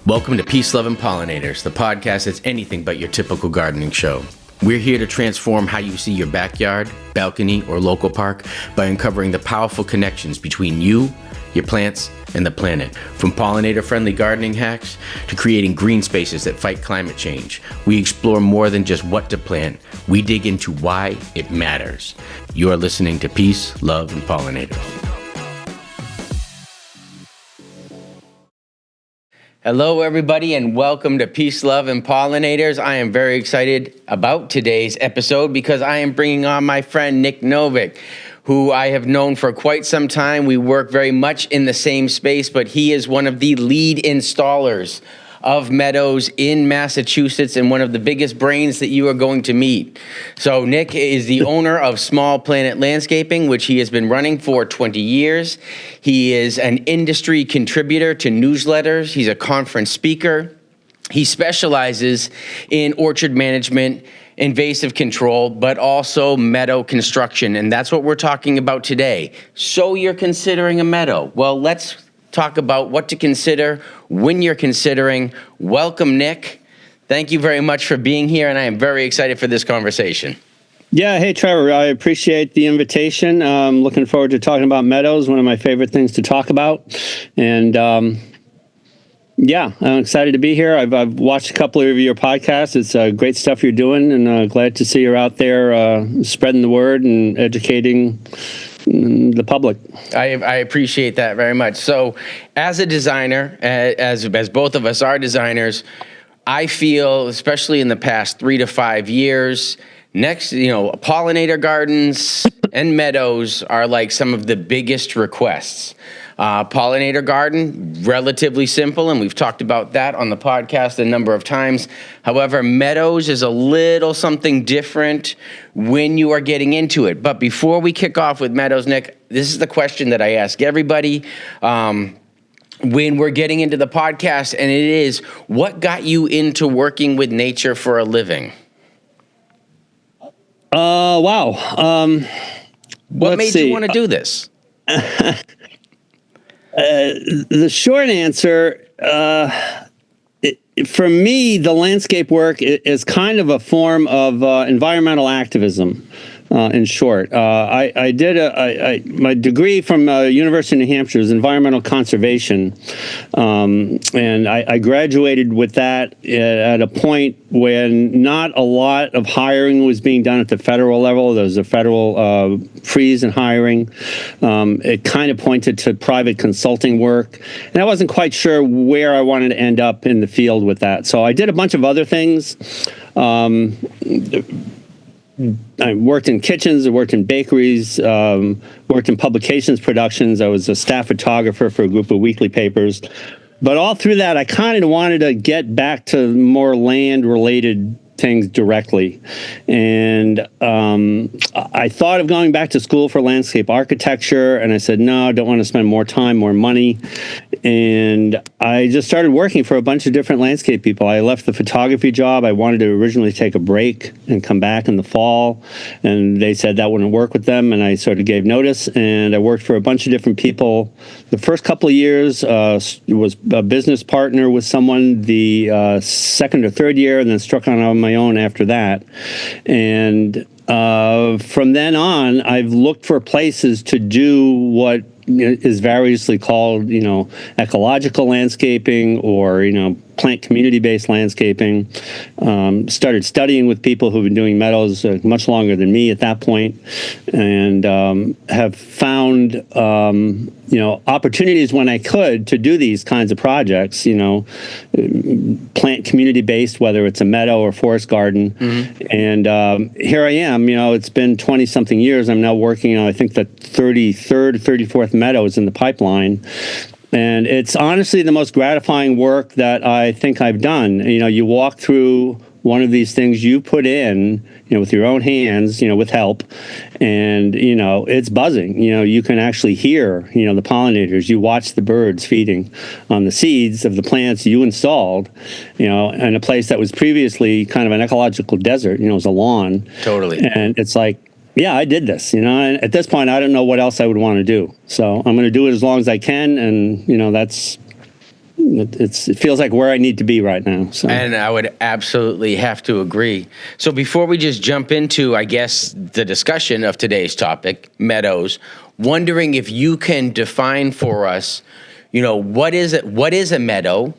Welcome to Peace, Love, and Pollinators, the podcast that's anything but your typical gardening show. We're here to transform how you see your backyard, balcony, or local park by uncovering the powerful connections between you, your plants, and the planet. From pollinator-friendly gardening hacks to creating green spaces that fight climate change, we explore more than just what to plant. We dig into why it matters. You are listening to Peace, Love, and Pollinators. Hello, everybody, and welcome to Peace, Love, and Pollinators. I am very excited about today's episode because I am bringing on my friend Nick Novick, who I have known for quite some time. We work very much in the same space, but he is one of the lead installers of Meadows in Massachusetts and one of the biggest brains that you are going to meet. So Nick is the owner of Small Planet Landscaping, which he has been running for 20 years. He is an industry contributor to newsletters. He's a conference speaker. He specializes in orchard management, invasive control, but also meadow construction. And that's what we're talking about today. So you're considering a meadow. Well, let's talk about what to consider when you're considering. Welcome, Nick. Thank you very much for being here, and I am very excited for this conversation. Yeah, hey, Trevor, I appreciate the invitation. I'm looking forward to talking about meadows, one of my favorite things to talk about. And yeah, I'm excited to be here. I've watched a couple of your podcasts. It's great stuff you're doing, and glad to see you're out there spreading the word and educating the public. I appreciate that very much. So as a designer, as both of us are designers, I feel, especially in the past 3 to 5 years, pollinator gardens and meadows are like some of the biggest requests. Pollinator garden, relatively simple, and we've talked about that on the podcast a number of times. However, meadows is a little something different when you are getting into it. But before we kick off with meadows, Nick, this is the question that I ask everybody when we're getting into the podcast, and it is, what got you into working with nature for a living? Wow. What made you want to do this? The short answer, for me, the landscape work is kind of a form of environmental activism. In short, I did my degree from University of New Hampshire is environmental conservation, and I graduated with that at a point when not a lot of hiring was being done at the federal level. There was a federal freeze in hiring. It kind of pointed to private consulting work, and I wasn't quite sure where I wanted to end up in the field with that. So I did a bunch of other things. I worked in kitchens, I worked in bakeries, worked in publications productions. I was a staff photographer for a group of weekly papers. But all through that, I kind of wanted to get back to more land-related things directly. And I thought of going back to school for landscape architecture, and I said, no, I don't want to spend more time, more money. And I just started working for a bunch of different landscape people. I left the photography job. I wanted to originally take a break and come back in the fall, and they said that wouldn't work with them, and I sort of gave notice, and I worked for a bunch of different people. The first couple of years was a business partner with someone the second or third year, and then struck on my own after that. And from then on, I've looked for places to do what is variously called, ecological landscaping or, plant community-based landscaping. Started studying with people who've been doing meadows much longer than me at that point, and have found, opportunities when I could to do these kinds of projects, plant community-based, whether it's a meadow or forest garden. Mm-hmm. And here I am, it's been 20-something years. I'm now working on, I think, the 33rd or 34th meadows in the pipeline. And it's honestly the most gratifying work that I think I've done. You walk through one of these things you put in, with your own hands, with help, and, it's buzzing. You can actually hear, the pollinators. You watch the birds feeding on the seeds of the plants you installed, in a place that was previously kind of an ecological desert, it was a lawn. Totally. And it's like, yeah, I did this, and at this point, I don't know what else I would want to do. So I'm going to do it as long as I can. And, that's it feels like where I need to be right now. So. And I would absolutely have to agree. So before we just jump into, I guess, the discussion of today's topic, meadows, wondering if you can define for us, what is a meadow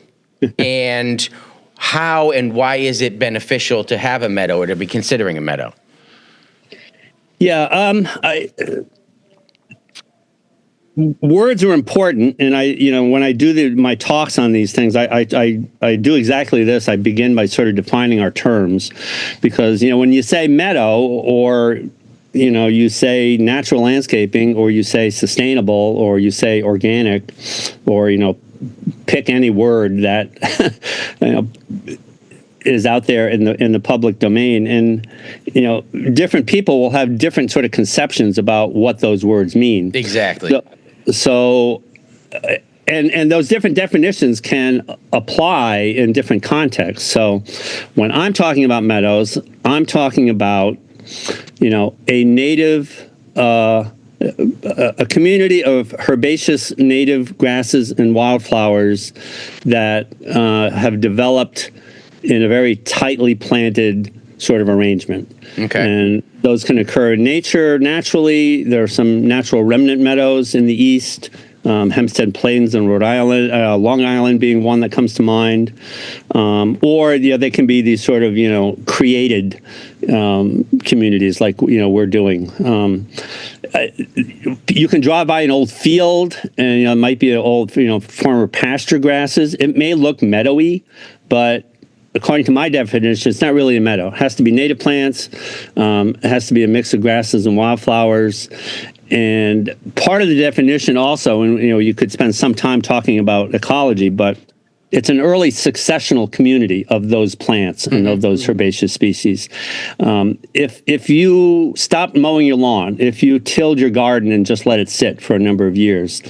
and how and why is it beneficial to have a meadow or to be considering a meadow? Yeah, words are important, and when I do my talks on these things, I do exactly this. I begin by sort of defining our terms, because when you say meadow, or you say natural landscaping, or you say sustainable, or you say organic, or pick any word that is out there in the public domain, and different people will have different sort of conceptions about what those words mean. Exactly. So and those different definitions can apply in different contexts. So when I'm talking about meadows, I'm talking about a native a community of herbaceous native grasses and wildflowers that have developed in a very tightly planted sort of arrangement. Okay. And those can occur in nature naturally. There are some natural remnant meadows in the east, Hempstead Plains in Rhode Island, Long Island being one that comes to mind. Or they can be these sort of, created communities like, we're doing. You can drive by an old field, and it might be an old, former pasture grasses. It may look meadowy, but according to my definition, it's not really a meadow. It has to be native plants. It has to be a mix of grasses and wildflowers. And part of the definition also, and you could spend some time talking about ecology, but it's an early successional community of those plants and of those herbaceous species. If you stopped mowing your lawn, if you tilled your garden and just let it sit for a number of years,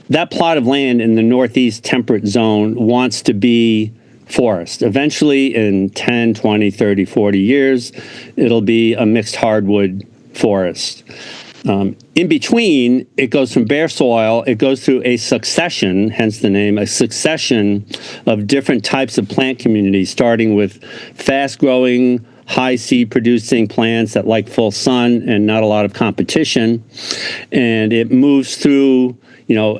that plot of land in the northeast temperate zone wants to be forest. Eventually, in 10, 20, 30, 40 years, it'll be a mixed hardwood forest. In between, it goes from bare soil, it goes through a succession, hence the name, a succession of different types of plant communities, starting with fast-growing, high seed producing plants that like full sun and not a lot of competition. And it moves through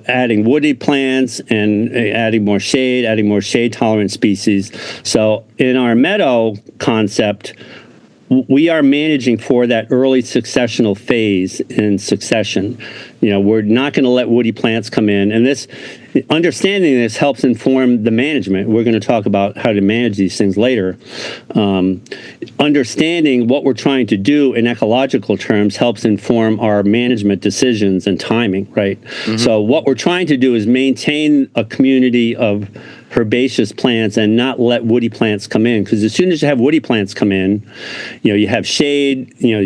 adding woody plants and adding more shade tolerant species. So in our meadow concept, we are managing for that early successional phase in succession. We're not going to let woody plants come in. And understanding this helps inform the management. We're going to talk about how to manage these things later. Understanding what we're trying to do in ecological terms helps inform our management decisions and timing, right? Mm-hmm. So what we're trying to do is maintain a community of herbaceous plants and not let woody plants come in, because as soon as you have woody plants come in, you have shade, your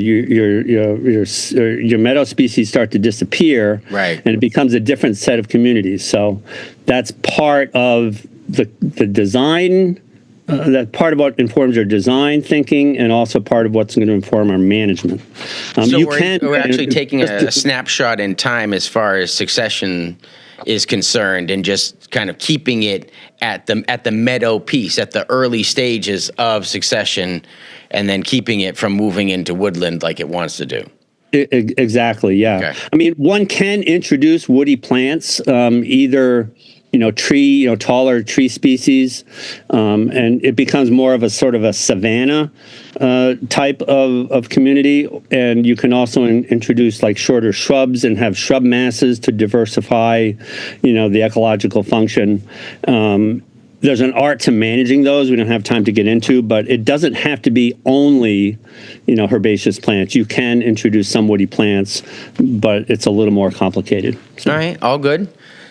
meadow species start to disappear, right? And it becomes a different set of communities. So that's part of the design. That part of what informs our design thinking, and also part of what's going to inform our management. So we're actually taking a snapshot in time as far as succession is concerned, and just kind of keeping it at the meadow piece, at the early stages of succession, and then keeping it from moving into woodland like it wants to do. Exactly, yeah. Okay. I mean, one can introduce woody plants, either taller tree species, and it becomes more of a sort of a savanna type of community. And you can also introduce like shorter shrubs and have shrub masses to diversify, the ecological function. There's an art to managing those we don't have time to get into, but it doesn't have to be only, herbaceous plants. You can introduce some woody plants, but it's a little more complicated. So. All right, all good.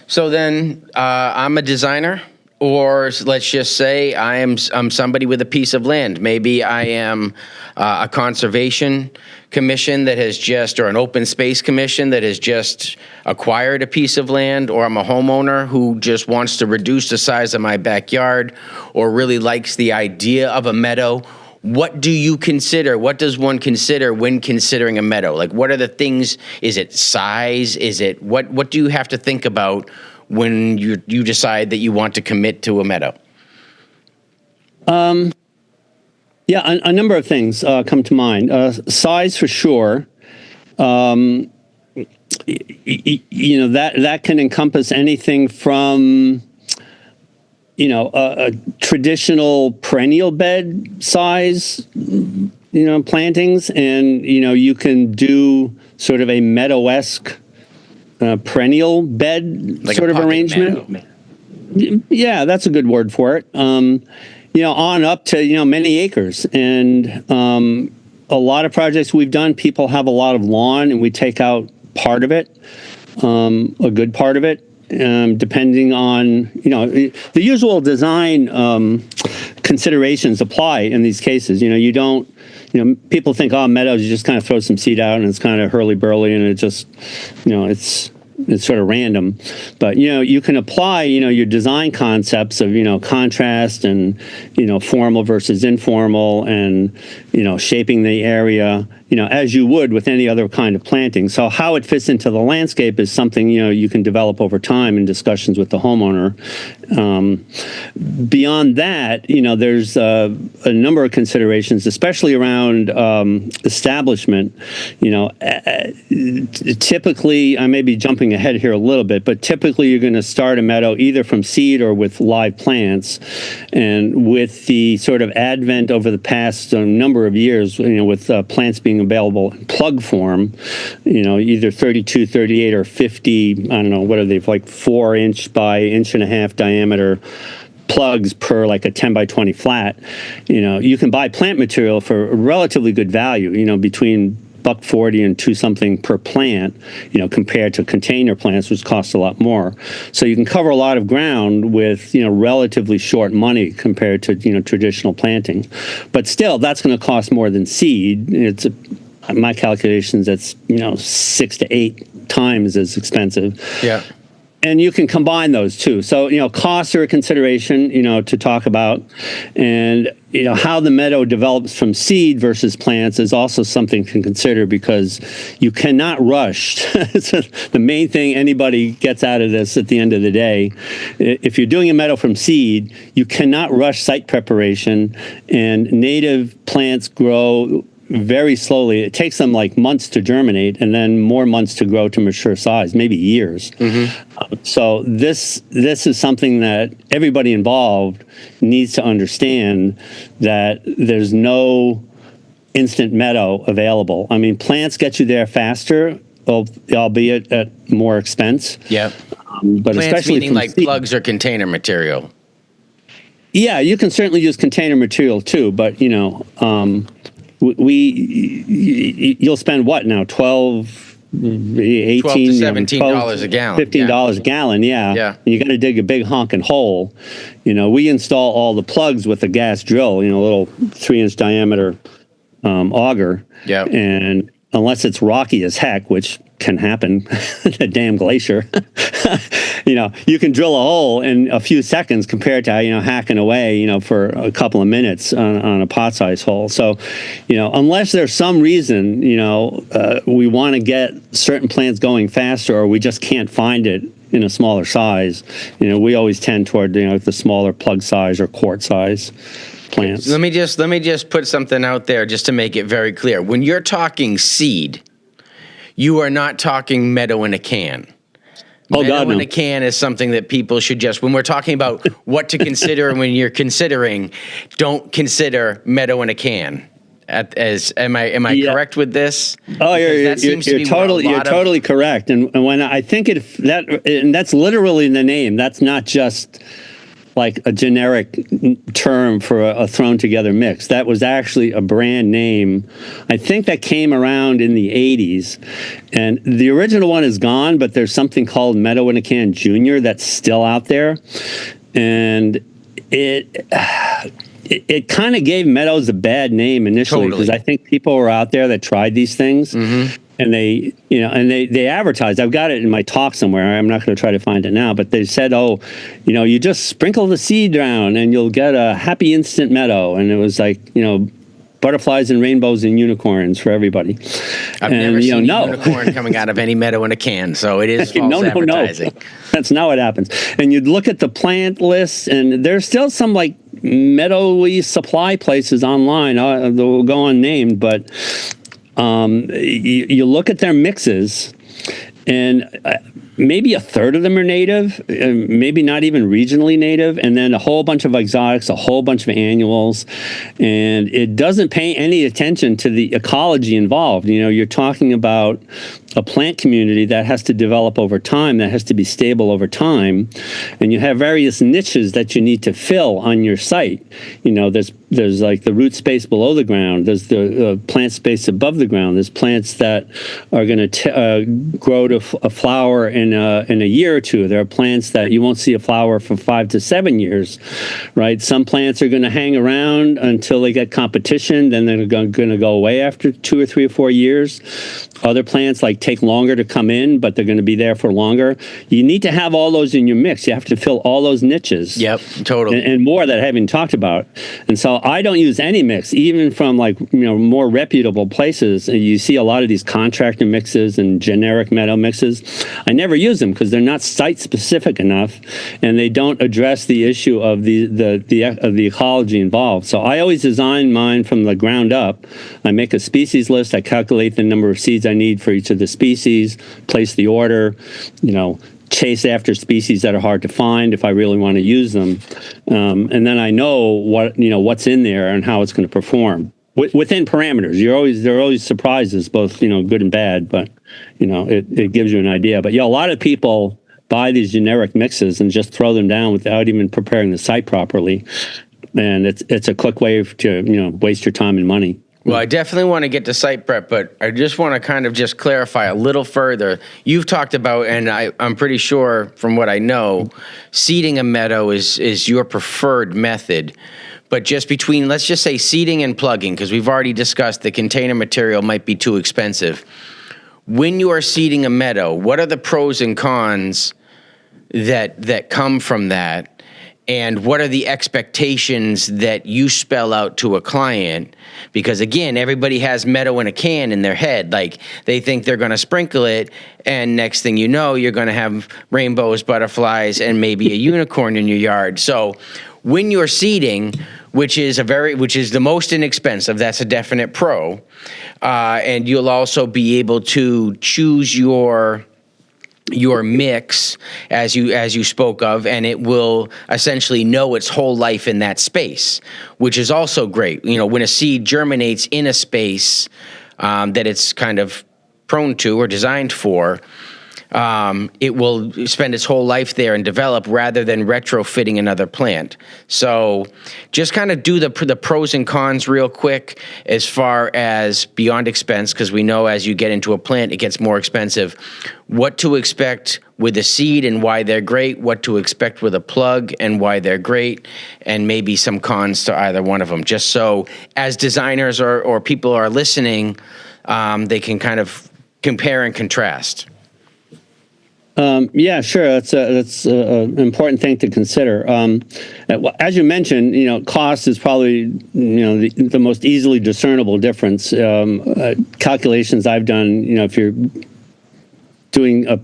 So then I'm a designer, or let's just say I'm somebody with a piece of land. Maybe I am a conservation commission that has just, or an open space commission that has just acquired a piece of land, or I'm a homeowner who just wants to reduce the size of my backyard, or really likes the idea of a meadow. What do you consider? What does one consider when considering a meadow? Like, what are the things? Is it size? Is it what do you have to think about when you decide that you want to commit to a meadow? Yeah, a number of things come to mind. Size for sure. That can encompass anything from a traditional perennial bed size, plantings, and you can do sort of a meadow-esque perennial bed Like sort a of pocket arrangement. meadow. Yeah, that's a good word for it. On up to many acres, and a lot of projects we've done, people have a lot of lawn, and we take out part of it, a good part of it, depending on the usual design considerations apply in these cases. You don't. People think, oh, meadows, you just kind of throw some seed out and it's kind of hurly-burly and it just, it's sort of random. But, you can apply, your design concepts of, contrast and, formal versus informal and, shaping the area, as you would with any other kind of planting. So how it fits into the landscape is something, you can develop over time in discussions with the homeowner. Beyond that, there's a number of considerations, especially around establishment. Typically, I may be jumping ahead here a little bit, but typically you're going to start a meadow either from seed or with live plants. And with the sort of advent over the past number of years, with plants being available in plug form, either 32, 38, or 50, I don't know, what are they, like 4-inch by 1.5-inch diameter plugs per like a 10 by 20 flat. You can buy plant material for a relatively good value, between $1.40 and $2 something per plant, compared to container plants, which cost a lot more. So you can cover a lot of ground with, relatively short money compared to, traditional planting. But still, that's going to cost more than seed. My calculations, that's, 6 to 8 times as expensive. Yeah. And you can combine those two. So, costs are a consideration, to talk about. And, how the meadow develops from seed versus plants is also something to consider because you cannot rush. So the main thing anybody gets out of this at the end of the day, if you're doing a meadow from seed, you cannot rush site preparation, and native plants grow very slowly. It takes them like months to germinate and then more months to grow to mature size, maybe years. So this is something that everybody involved needs to understand, that there's no instant meadow available. I mean, plants get you there faster, albeit at more expense. Yeah. But Plants especially meaning from like seed. plugs or container material. Yeah, you can certainly use container material too, but you'll spend what now, 12, 18, $12 to $17 a gallon. $15 a gallon, yeah. Yeah. You got to dig a big honking hole. We install all the plugs with a gas drill, a little 3-inch diameter auger. Yeah. And unless it's rocky as heck, which can happen, the damn glacier, you can drill a hole in a few seconds compared to, hacking away, for a couple of minutes on a pot-size hole. So, unless there's some reason, we want to get certain plants going faster, or we just can't find it in a smaller size, we always tend toward, the smaller plug size or quart size plants. Let me just put something out there just to make it very clear. When you're talking seed, you are not talking meadow in a can. Meadow in a can is something that people should just, when we're talking about what to consider and when you're considering, don't consider meadow in a can. Am I correct with this? Oh, you're totally correct. And when I think and that's literally the name. That's not just like a generic term for a thrown together mix. That was actually a brand name. I think that came around in the 80s. And the original one is gone, but there's something called Meadow in a Can Junior that's still out there. And it kind of gave Meadows a bad name initially, because I think people were out there that tried these things. And they advertised. I've got it in my talk somewhere. I'm not going to try to find it now, but they said, you just sprinkle the seed down and you'll get a happy instant meadow. And it was like, butterflies and rainbows and unicorns for everybody. I've never seen a unicorn coming out of any meadow in a can, so it is false advertising. No. That's not what happens. And you'd look at the plant list, and there's still some like meadowy supply places online. They'll go unnamed, but you look at their mixes, and maybe a third of them are native, maybe not even regionally native, and then a whole bunch of exotics, a whole bunch of annuals, and it doesn't pay any attention to the ecology involved. You know, you're talking about a plant community that has to develop over time, that has to be stable over time, and you have various niches that you need to fill on your site. You know, there's like the root space below the ground, there's the plant space above the ground, there's plants that are going to grow to a flower in a year or two. There are plants that you won't see a flower for 5 to 7 years, right? Some plants are going to hang around until they get competition, then they're going to go away after 2 or 3 or 4 years. Other plants like take longer to come in, but they're going to be there for longer. You need to have all those in your mix. You have to fill all those niches. Yep, totally. And more that I haven't talked about. And so I don't use any mix, even from like, you know, more reputable places. You see a lot of these contractor mixes and generic meadow mixes. I never use them because they're not site specific enough, and they don't address the issue of the ecology involved. So I always design mine from the ground up. I make a species list. I calculate the number of seeds I need for each of the species, place the order, you know, chase after species that are hard to find if I really want to use them, and then I know what's in there and how it's going to perform within parameters. There are always surprises, both good and bad, but it gives you an idea. But a lot of people buy these generic mixes and just throw them down without even preparing the site properly, and it's a quick way to waste your time and money. Well, I definitely want to get to site prep, but I just want to kind of just clarify a little further. You've talked about, and I'm pretty sure from what I know, seeding a meadow is your preferred method. But just between, let's just say, seeding and plugging, because we've already discussed the container material might be too expensive. When you are seeding a meadow, what are the pros and cons that come from that? And what are the expectations that you spell out to a client? Because again, everybody has meadow in a can in their head. Like they think they're going to sprinkle it, and next thing you know, you're going to have rainbows, butterflies, and maybe a unicorn in your yard. So when you're seeding, which is the most inexpensive, that's a definite pro, and you'll also be able to choose your mix as you spoke of, and it will essentially know its whole life in that space, which is also great. When a seed germinates in a space that it's kind of prone to or designed for, it will spend its whole life there and develop rather than retrofitting another plant. So just kind of do the pros and cons real quick as far as beyond expense, because we know as you get into a plant, it gets more expensive. What to expect with a seed and why they're great, what to expect with a plug and why they're great, and maybe some cons to either one of them, just so as designers or people are listening, they can kind of compare and contrast. Yeah, sure. That's an important thing to consider. As you mentioned, cost is probably the most easily discernible difference. Calculations I've done, if you're doing a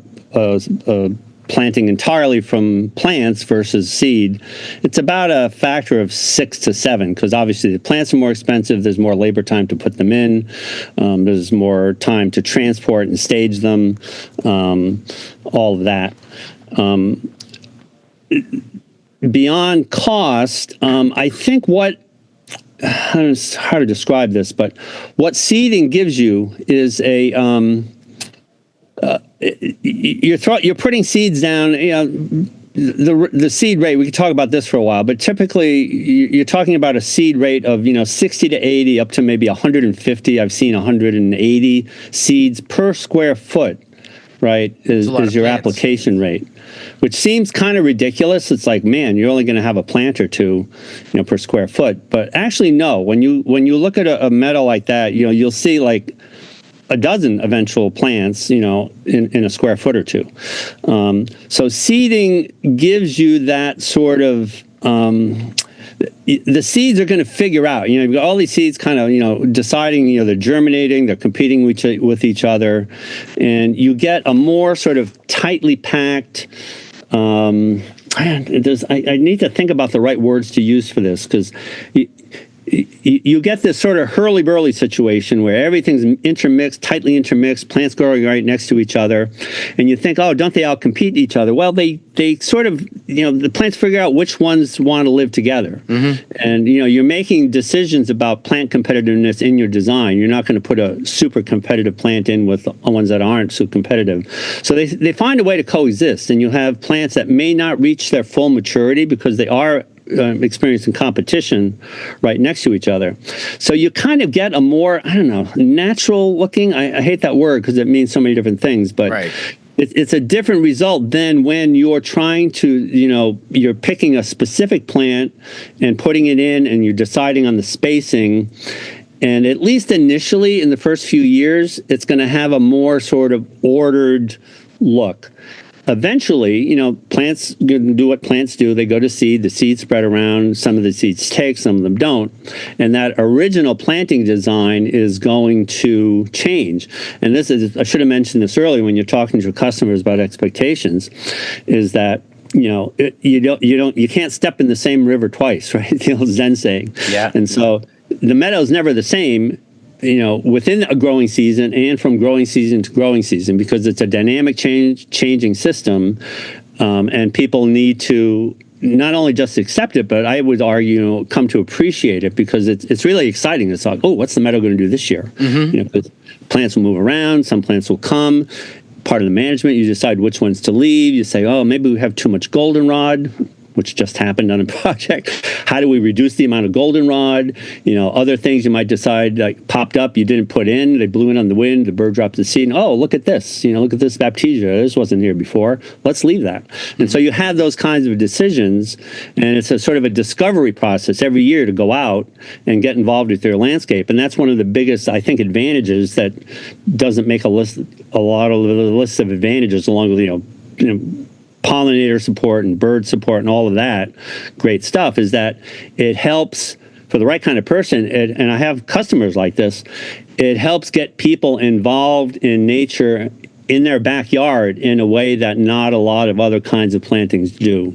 planting entirely from plants versus seed, it's about a factor of 6 to 7, because obviously the plants are more expensive. There's more labor time to put them in. There's more time to transport and stage them. All of that. Beyond cost, I think it's hard to describe this, but what seeding gives you is you're putting seeds down. The seed rate, we could talk about this for a while, but typically you're talking about a seed rate of 60 to 80 up to maybe 150. I've seen 180 seeds per square foot, right, is your application rate, which seems kind of ridiculous. It's like, man, you're only going to have a plant or two per square foot. But actually, no, when you look at a meadow like that, you'll see like a dozen eventual plants, in a square foot or two. So seeding gives you that sort of the seeds are going to figure out. You've got all these seeds kind of, deciding, they're germinating, they're competing with each other, and you get a more sort of tightly packed. I need to think about the right words to use for this, because you get this sort of hurly-burly situation where everything's intermixed, tightly intermixed, plants growing right next to each other, and you think, oh, don't they all compete each other? Well, they sort of, the plants figure out which ones want to live together. And, you're making decisions about plant competitiveness in your design. You're not going to put a super competitive plant in with ones that aren't so competitive. So they find a way to coexist, and you have plants that may not reach their full maturity because they are experiencing competition right next to each other. So you kind of get a more, natural looking, I hate that word because it means so many different things, but right. It's a different result than when you're trying to, you're picking a specific plant and putting it in, and you're deciding on the spacing. And at least initially, in the first few years, it's going to have a more sort of ordered look. Eventually, plants do what plants do. They go to seed. The seeds spread around. Some of the seeds take, some of them don't. And that original planting design is going to change. And I should have mentioned this earlier when you're talking to your customers about expectations, is that you can't step in the same river twice, right? The old Zen saying. Yeah. And so the meadow's never the same, within a growing season and from growing season to growing season, because it's a dynamic changing system, and people need to not only just accept it, but I would argue, come to appreciate it, because it's really exciting. It's like, oh, what's the meadow going to do this year? Plants will move around, some plants will come. Part of the management, you decide which ones to leave. You say, oh, maybe we have too much goldenrod, which just happened on a project. How do we reduce the amount of goldenrod? Other things you might decide, like popped up, you didn't put in, they blew in on the wind, the bird dropped the seed, and oh, look at this, look at this baptisia, this wasn't here before, let's leave that. And so you have those kinds of decisions, and it's a sort of a discovery process every year to go out and get involved with your landscape. And that's one of the biggest, I think, advantages that doesn't make a lot of the lists of advantages along with, pollinator support and bird support and all of that great stuff, is that it helps for the right kind of person. And I have customers like this. It helps get people involved in nature in their backyard in a way that not a lot of other kinds of plantings do.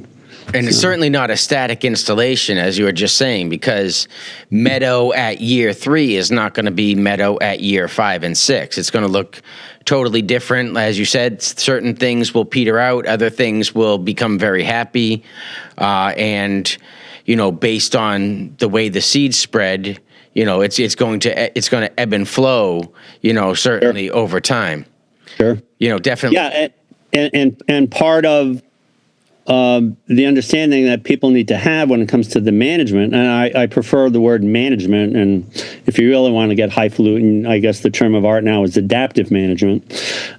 And it's certainly not a static installation, as you were just saying, because meadow at year 3 is not going to be meadow at year 5 and 6. It's going to look totally different. As you said, certain things will peter out, other things will become very happy. And, based on the way the seeds spread, it's going to ebb and flow, certainly over time. Sure. Definitely. Yeah. And part of the understanding that people need to have when it comes to the management, and I prefer the word management, and if you really want to get highfalutin, I guess the term of art now is adaptive management.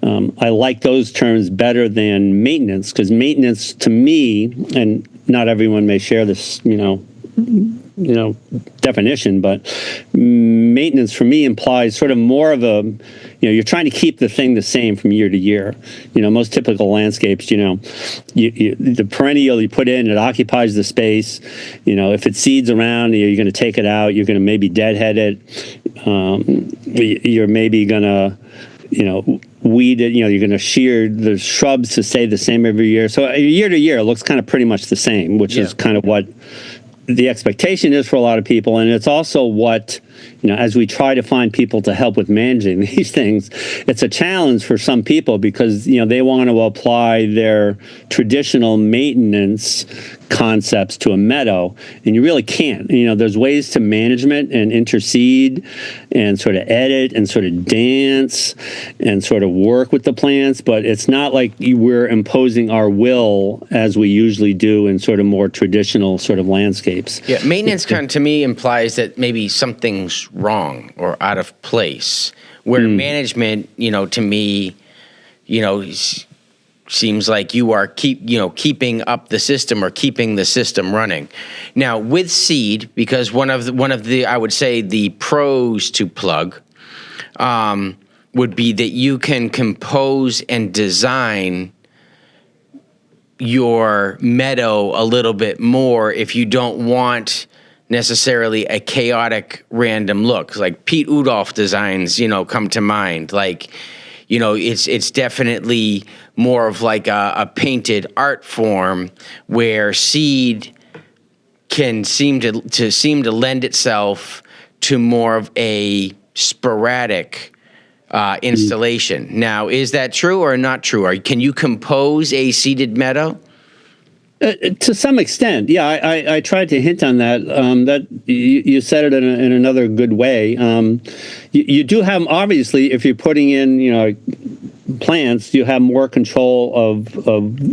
I like those terms better than maintenance, because maintenance to me, and not everyone may share this, definition, but maintenance for me implies sort of more of a, you're trying to keep the thing the same from year to year. Most typical landscapes, the perennial you put in, it occupies the space. If it seeds around, you're going to take it out. You're going to maybe deadhead it. You're maybe going to, weed it. You're going to shear the shrubs to stay the same every year. So year to year, it looks kind of pretty much the same, which is kind of what the expectation is for a lot of people. And it's also what, as we try to find people to help with managing these things, it's a challenge for some people because, they want to apply their traditional maintenance concepts to a meadow, and you really can't. There's ways to management and intercede and sort of edit and sort of dance and sort of work with the plants, but it's not like we're imposing our will as we usually do in sort of more traditional sort of landscapes. Yeah, maintenance kind of to me implies that maybe something's wrong or out of place, where management, to me, seems like you are keeping up the system or keeping the system running. Now with seed, because one of the I would say the pros to plug would be that you can compose and design your meadow a little bit more if you don't want necessarily a chaotic random look. Like Pete Udolph designs, come to mind. Like, it's definitely more of like a painted art form where seed can seem to lend itself to more of a sporadic installation. Now, is that true or not true? Or can you compose a seeded meadow? To some extent, yeah. I tried to hint on that. That you said it in another good way. You do have, obviously, if you're putting in, plants, you have more control of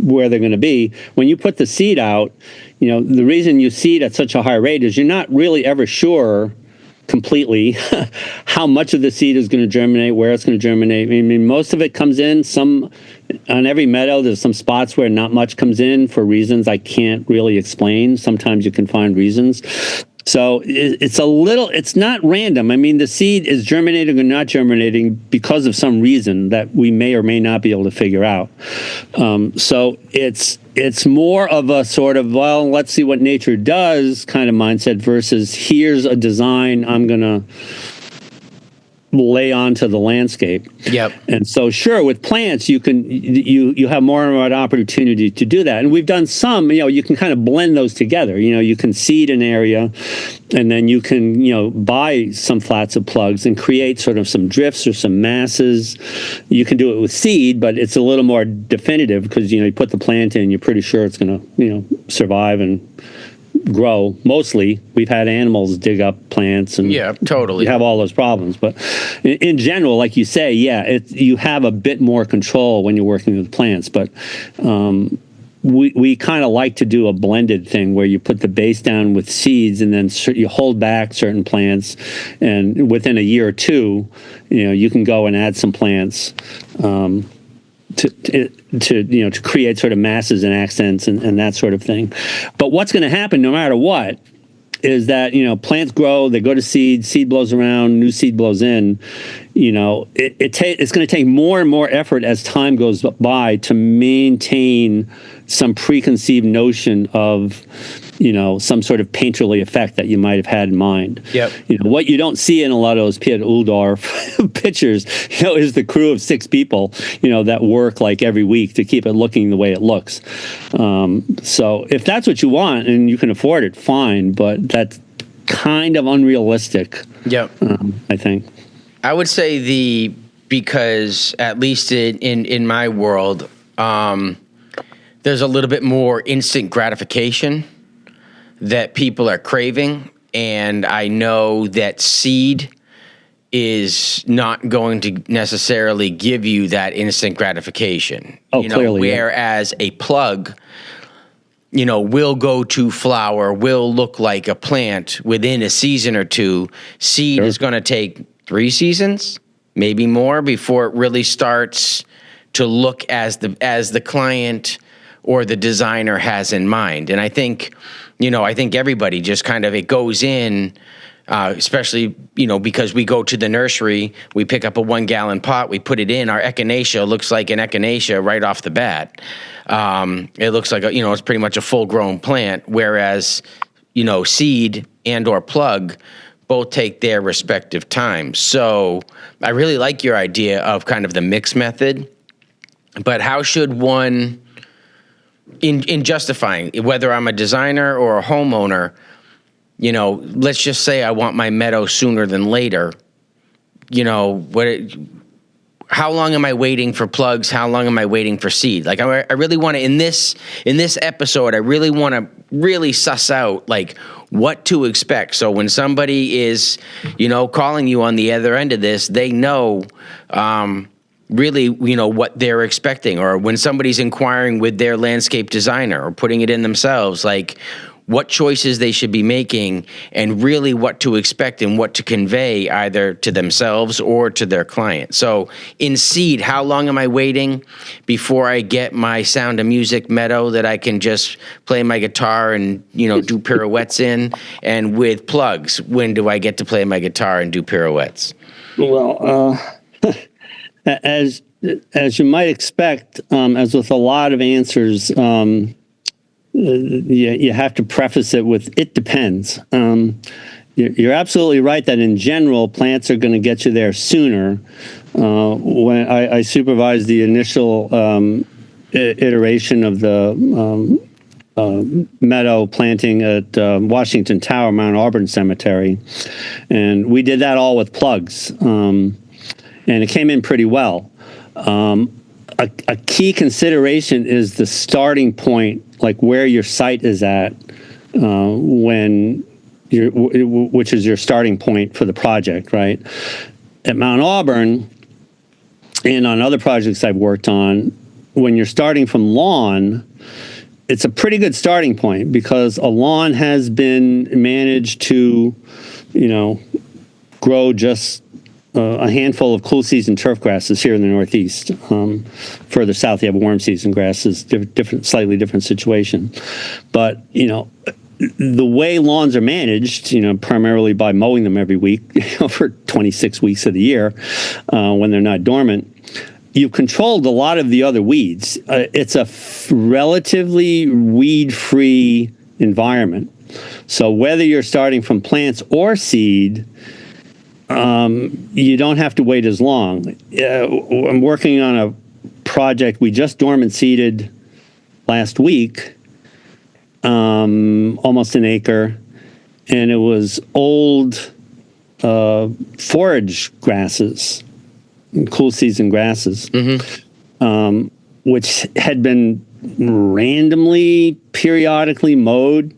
where they're going to be. When you put the seed out, the reason you seed at such a high rate is you're not really ever sure completely how much of the seed is going to germinate, where it's going to germinate. I mean, most of it comes in. On every meadow, there's some spots where not much comes in for reasons I can't really explain. Sometimes you can find reasons. So it's not random. I mean, the seed is germinating or not germinating because of some reason that we may or may not be able to figure out. So it's more of a sort of, well, let's see what nature does kind of mindset versus here's a design I'm going to lay onto the landscape. Yep. And so, sure, with plants, you have more and more opportunity to do that. And we've done some, you can kind of blend those together. You can seed an area, and then you can, buy some flats of plugs and create sort of some drifts or some masses. You can do it with seed, but it's a little more definitive because, you put the plant in, you're pretty sure it's going to, survive and grow. Mostly we've had animals dig up plants and totally you have all those problems, but in general, like you say, you have a bit more control when you're working with plants. But we kind of like to do a blended thing where you put the base down with seeds and then you hold back certain plants, and within a year or two you can go and add some plants to create sort of masses and accents and that sort of thing. But what's going to happen no matter what is that, plants grow, they go to seed blows around, new seed blows in. It's going to take more and more effort as time goes by to maintain some preconceived notion of, some sort of painterly effect that you might have had in mind. Yep. What you don't see in a lot of those Piet Uldorf pictures, is the crew of 6 people, that work like every week to keep it looking the way it looks. So if that's what you want and you can afford it, fine, but that's kind of unrealistic. Yep. I think. I would say because at least in my world, there's a little bit more instant gratification that people are craving, and I know that seed is not going to necessarily give you that instant gratification. Clearly. Whereas a plug, will go to flower, will look like a plant within a season or two. Seed is going to take 3 seasons, maybe more, before it really starts to look as the client or the designer has in mind. And I think everybody just kind of, it goes in, especially, because we go to the nursery, we pick up a 1-gallon pot, we put it in, our echinacea looks like an echinacea right off the bat. It looks like, it's pretty much a full-grown plant, whereas, seed and or plug both take their respective time. So I really like your idea of kind of the mix method, but how should one, in justifying whether I'm a designer or a homeowner, let's just say I want my meadow sooner than later, how long am I waiting for plugs? How long am I waiting for seed? Like, I really want to, in this episode, I really want to really suss out like what to expect. So when somebody is, calling you on the other end of this, they know, really, what they're expecting. Or when somebody's inquiring with their landscape designer or putting it in themselves, like what choices they should be making and really what to expect and what to convey either to themselves or to their client. So in seed, how long am I waiting before I get my Sound of Music meadow that I can just play my guitar and, do pirouettes in? And with plugs, when do I get to play my guitar and do pirouettes? Well, as you might expect, as with a lot of answers, you have to preface it with "it depends." You're absolutely right that in general, plants are going to get you there sooner. When I supervised the initial iteration of the meadow planting at Washington Tower, Mount Auburn Cemetery, and we did that all with plugs, and it came in pretty well. A key consideration is the starting point, like where your site is at which is your starting point for the project, right? At Mount Auburn and on other projects I've worked on, when you're starting from lawn, it's a pretty good starting point because a lawn has been managed to, grow just a handful of cool season turf grasses here in the Northeast. Further south, you have warm season grasses, slightly different situation. But, the way lawns are managed, primarily by mowing them every week for 26 weeks of the year when they're not dormant, you've controlled a lot of the other weeds. It's a relatively weed-free environment. So whether you're starting from plants or seed, you don't have to wait as long. I'm working on a project we just dormant seeded last week, almost an acre, and it was old forage grasses, cool season grasses, which had been randomly, periodically mowed.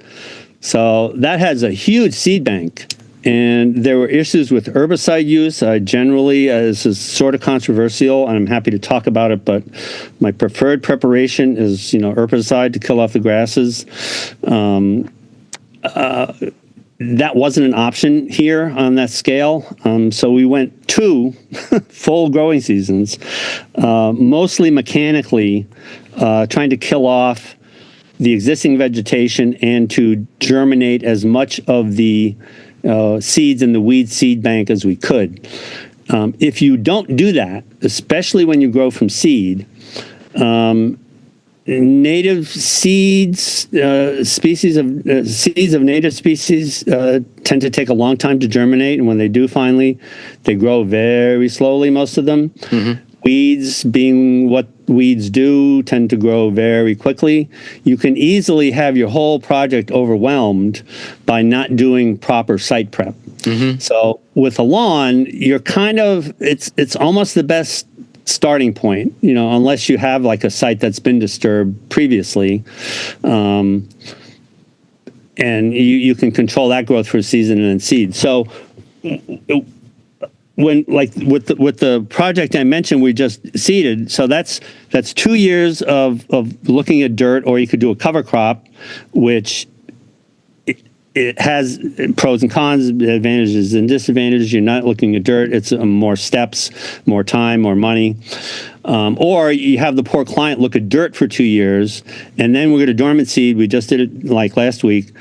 So that has a huge seed bank. And there were issues with herbicide use. Generally, this is sort of controversial, and I'm happy to talk about it, but my preferred preparation is, herbicide to kill off the grasses. That wasn't an option here on that scale. So we went 2 full growing seasons, mostly mechanically, trying to kill off the existing vegetation and to germinate as much of the seeds in the weed seed bank as we could. If you don't do that, especially when you grow from seed, native seeds, seeds of native species tend to take a long time to germinate, and when they do finally, they grow very slowly, most of them. Weeds, being what weeds do, tend to grow very quickly. You can easily have your whole project overwhelmed by not doing proper site prep. So with a lawn, you're it's almost the best starting point, unless you have like a site that's been disturbed previously. And you can control that growth for a season and then seed. So when with the project I mentioned, we just seeded. So that's 2 years of looking at dirt, or you could do a cover crop, which it has pros and cons, advantages and disadvantages. You're not looking at dirt. It's more steps, more time, more money. Or you have the poor client look at dirt for 2 years, and then we're going to dormant seed. We just did it like last week.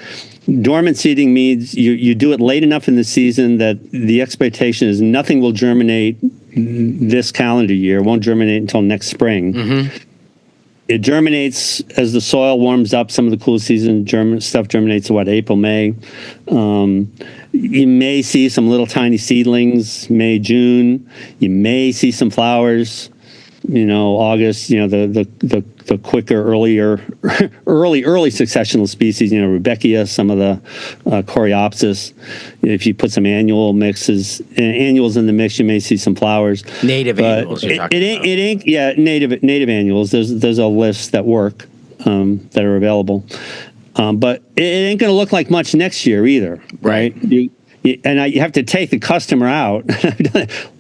Dormant seeding means you do it late enough in the season that the expectation is nothing will germinate this calendar year. It won't germinate until next spring. It germinates as the soil warms up. Some of the cool season stuff germinates April, May. You may see some little tiny seedlings, May, June. You may see some flowers, August, the quicker, earlier, early successional species, Rudbeckia, some of the Coreopsis. If you put some annuals in the mix, you may see some flowers. Native annuals. It ain't native annuals. There's a list that work that are available, but it ain't going to look like much next year either, right? You have to take the customer out.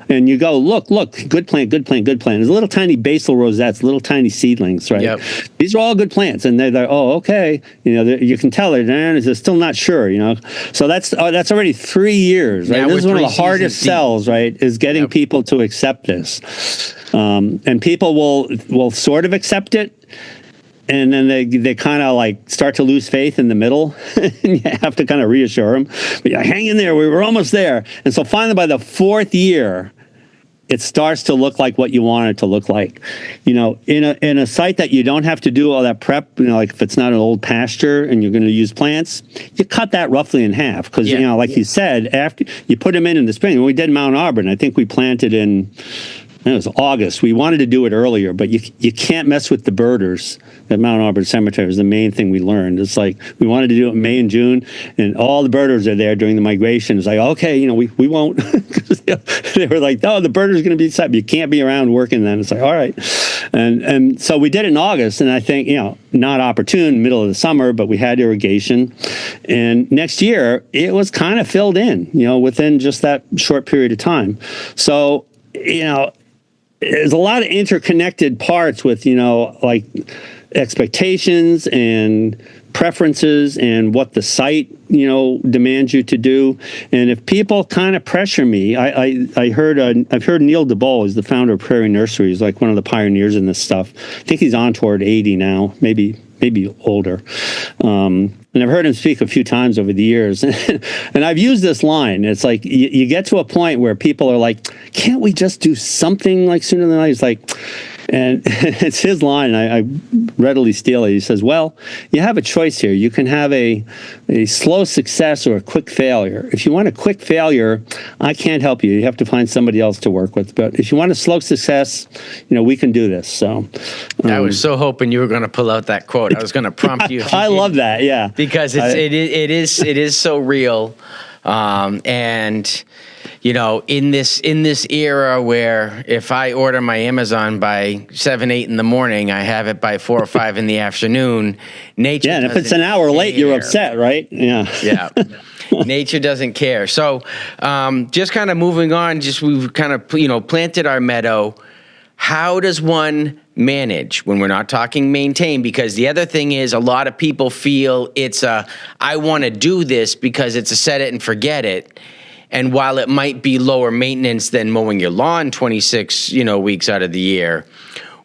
And you go, look, good plant. There's little tiny basal rosettes, little tiny seedlings, right? Yep. These are all good plants, and they're okay. You can tell they're still not sure, So that's already 3 years, right? This is one of the hardest sells, right? Is getting people to accept this, and people will sort of accept it. And then they kind of like start to lose faith in the middle, and you have to kind of reassure them. But hang in there, we're almost there. And so finally, by the 4th year, it starts to look like what you want it to look like. In a site that you don't have to do all that prep, like if it's not an old pasture and you're going to use plants, you cut that roughly in half because, like you said, after you put them in the spring, when we did Mount Auburn, I think we planted in, it was August. We wanted to do it earlier, but you can't mess with the birders at Mount Auburn Cemetery is the main thing we learned. It's like we wanted to do it in May and June, and all the birders are there during the migration. It's like, okay, we won't. They were like, oh, the birders going to be set. You can't be around working then. It's like, all right. And so we did it in August, and I think, not opportune, middle of the summer, but we had irrigation. And next year, it was kind of filled in, within just that short period of time. So, there's a lot of interconnected parts with, like expectations and preferences and what the site, demands you to do. And if people kind of pressure me, I've heard Neil DeBow is the founder of Prairie Nursery. He's like one of the pioneers in this stuff. I think he's on toward 80 now, maybe older. And I've heard him speak a few times over the years. And I've used this line. It's like you get to a point where people are like, can't we just do something like sooner than later? He's like, and it's his line. I readily steal it. He says, well, you have a choice here. You can have a slow success or a quick failure. If you want a quick failure, I can't help you. You have to find somebody else to work with. But if you want a slow success, we can do this. So I was so hoping you were going to pull out that quote. I was going to prompt you. I love that. Yeah. Because it is so real. And in this era where if I order my Amazon by 7, 8 in the morning, I have it by 4 or 5 in the afternoon. Nature. Yeah, and if it's an hour late, you're upset, right? Yeah. Yeah. Nature doesn't care. So, just kind of moving on. We've kind of planted our meadow. How does one manage when we're not talking maintain? Because the other thing is a lot of people feel I want to do this because it's a set it and forget it. And while it might be lower maintenance than mowing your lawn 26, weeks out of the year,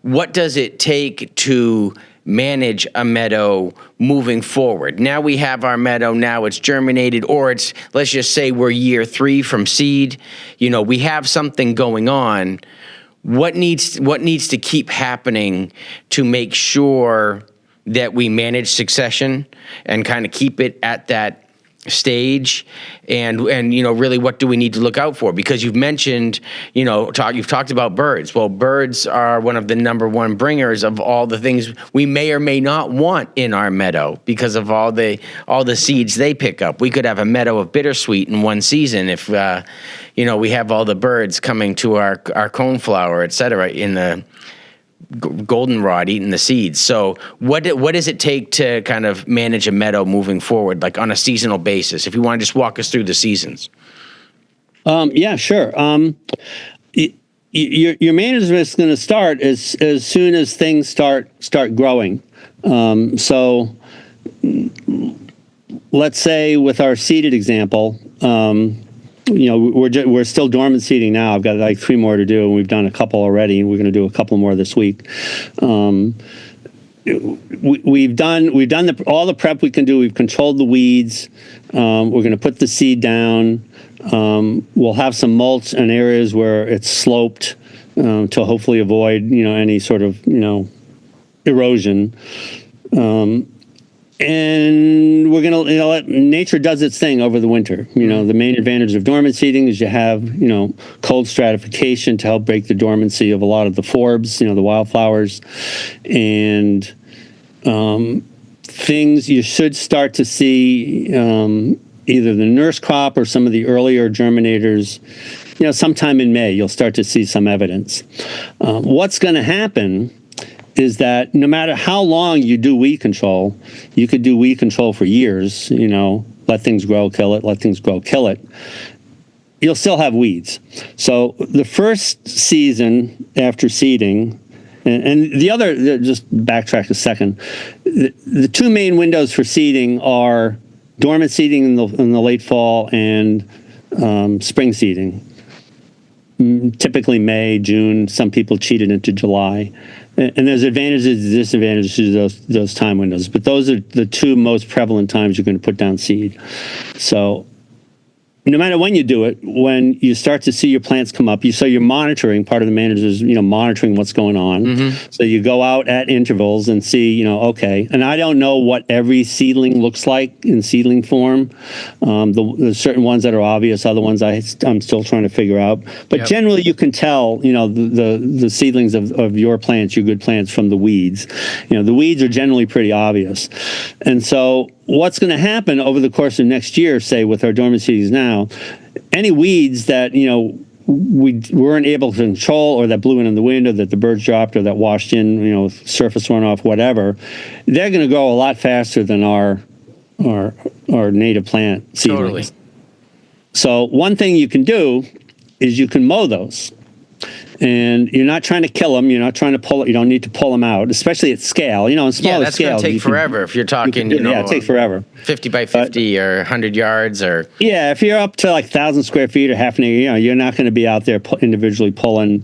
what does it take to manage a meadow moving forward? Now we have our meadow, now it's germinated, or let's just say we're year 3 from seed. We have something going on. What needs to keep happening to make sure that we manage succession and kind of keep it at that stage, and really what do we need to look out for? Because you've mentioned, you've talked about birds. Well, birds are one of the number one bringers of all the things we may or may not want in our meadow because of all the seeds they pick up. We could have a meadow of bittersweet in one season if we have all the birds coming to our coneflower, et cetera, in the goldenrod eating the seeds. So what does it take to kind of manage a meadow moving forward, like on a seasonal basis? If you want to just walk us through the seasons. Yeah, sure. Your management is going to start as soon as things start growing. So let's say with our seeded example, we're still dormant seeding now. I've got like 3 more to do, and we've done a couple already. We're going to do a couple more this week. We've done all the prep we can do. We've controlled the weeds. We're going to put the seed down. We'll have some mulch in areas where it's sloped to hopefully avoid any sort of erosion. And we're going to let nature does its thing over the winter. The main advantage of dormant seeding is you have, cold stratification to help break the dormancy of a lot of the forbs, the wildflowers. And things you should start to see either the nurse crop or some of the earlier germinators, sometime in May, you'll start to see some evidence. What's going to happen is that no matter how long you do weed control, you could do weed control for years, let things grow, kill it, let things grow, kill it. You'll still have weeds. So the first season after seeding, and the other, just backtrack a second, the 2 main windows for seeding are dormant seeding in the late fall and spring seeding. Typically May, June, some people cheat it into July. And there's advantages and disadvantages to those time windows. But those are the 2 most prevalent times you're going to put down seed. So no matter when you do it, when you start to see your plants come up, so you're monitoring. Part of the manager is, monitoring what's going on. So you go out at intervals and see, okay. And I don't know what every seedling looks like in seedling form. There's certain ones that are obvious, other ones I'm still trying to figure out. But generally, you can tell, the seedlings of your plants, your good plants, from the weeds. The weeds are generally pretty obvious. And so what's going to happen over the course of next year, say with our dormancies now, any weeds that, we weren't able to control, or that blew in the wind, or that the birds dropped, or that washed in, surface runoff, whatever, they're going to grow a lot faster than our native plant seedlings. Totally. So one thing you can do is you can mow those. And you're not trying to kill them. You're not trying to pull it. You don't need to pull them out, especially at scale. In smaller scale. Yeah, that's going to take forever if you're talking, yeah, it takes forever. 50 by 50 or 100 yards or... Yeah, if you're up to like 1,000 square feet or half an acre, you're not going to be out there individually pulling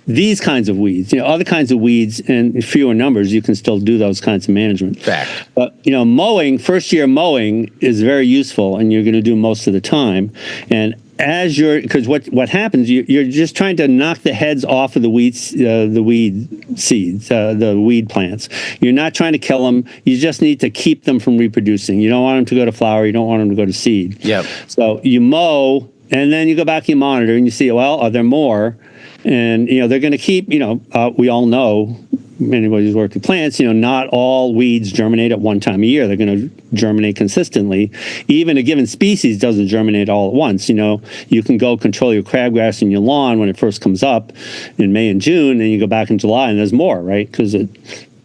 these kinds of weeds. Other kinds of weeds, and fewer numbers, you can still do those kinds of management. Fact. But, mowing, first year mowing is very useful, and you're going to do most of the time. And because what happens, you're just trying to knock the heads off of the weed seeds, the weed plants. You're not trying to kill them. You just need to keep them from reproducing. You don't want them to go to flower. You don't want them to go to seed. Yep. So you mow, and then you go back and you monitor, and you see, well, are there more? And, they're going to keep, we all know, anybody who's worked with plants, not all weeds germinate at one time a year. They're going to germinate consistently. Even a given species doesn't germinate all at once. You can go control your crabgrass in your lawn when it first comes up in May and June, and you go back in July and there's more, right? Because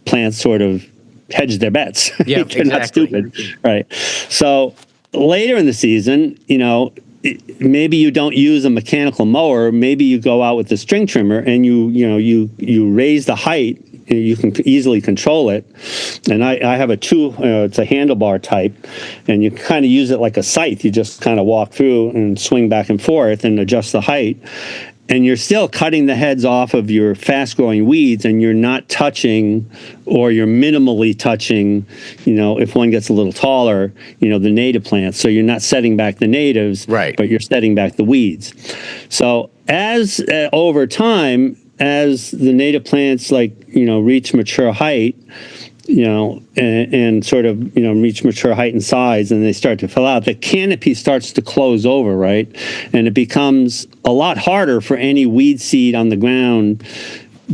plants sort of hedge their bets. Yeah, They're not stupid, right? So later in the season, maybe you don't use a mechanical mower. Maybe you go out with a string trimmer and you raise the height. You can easily control it. And I have it's a handlebar type, and you kind of use it like a scythe. You just kind of walk through and swing back and forth and adjust the height. And you're still cutting the heads off of your fast-growing weeds, and you're not touching, or you're minimally touching, if one gets a little taller, the native plants. So you're not setting back the natives, right, but you're setting back the weeds. So as over time, as the native plants reach mature height, and sort of, reach mature height and size, and they start to fill out, the canopy starts to close over, right? And it becomes a lot harder for any weed seed on the ground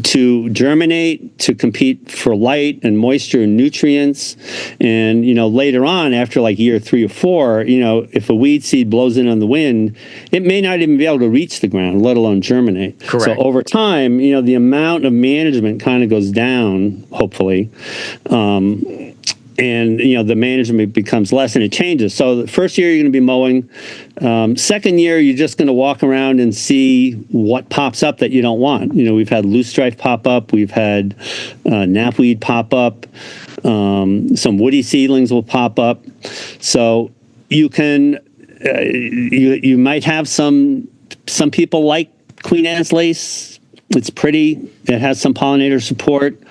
to germinate, to compete for light and moisture and nutrients. And, later on, after like year 3 or 4, if a weed seed blows in on the wind, it may not even be able to reach the ground, let alone germinate. Correct. So over time, the amount of management kind of goes down, hopefully. And, the management becomes less, and it changes. So the first year, you're going to be mowing. Second year, you're just going to walk around and see what pops up that you don't want. We've had loosestrife pop up. We've had knapweed pop up. Some woody seedlings will pop up. So you can, you might have some people like Queen Anne's lace. It's pretty. It has some pollinator support.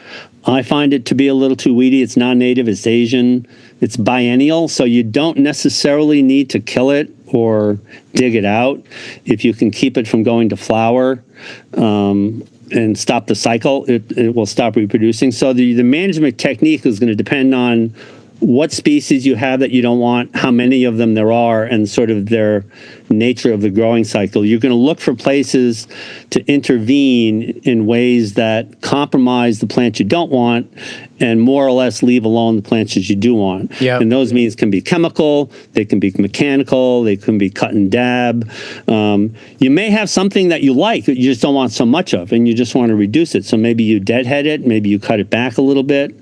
I find it to be a little too weedy. It's non-native, it's Asian, it's biennial, so you don't necessarily need to kill it or dig it out. If you can keep it from going to flower and stop the cycle, it will stop reproducing. So the management technique is going to depend on what species you have that you don't want, how many of them there are, and sort of their nature of the growing cycle. You're going to look for places to intervene in ways that compromise the plants you don't want and more or less leave alone the plants that you do want. Yep. And those means can be chemical, they can be mechanical, they can be cut and dab. You may have something that you like that you just don't want so much of, and you just want to reduce it. So maybe you deadhead it, maybe you cut it back a little bit.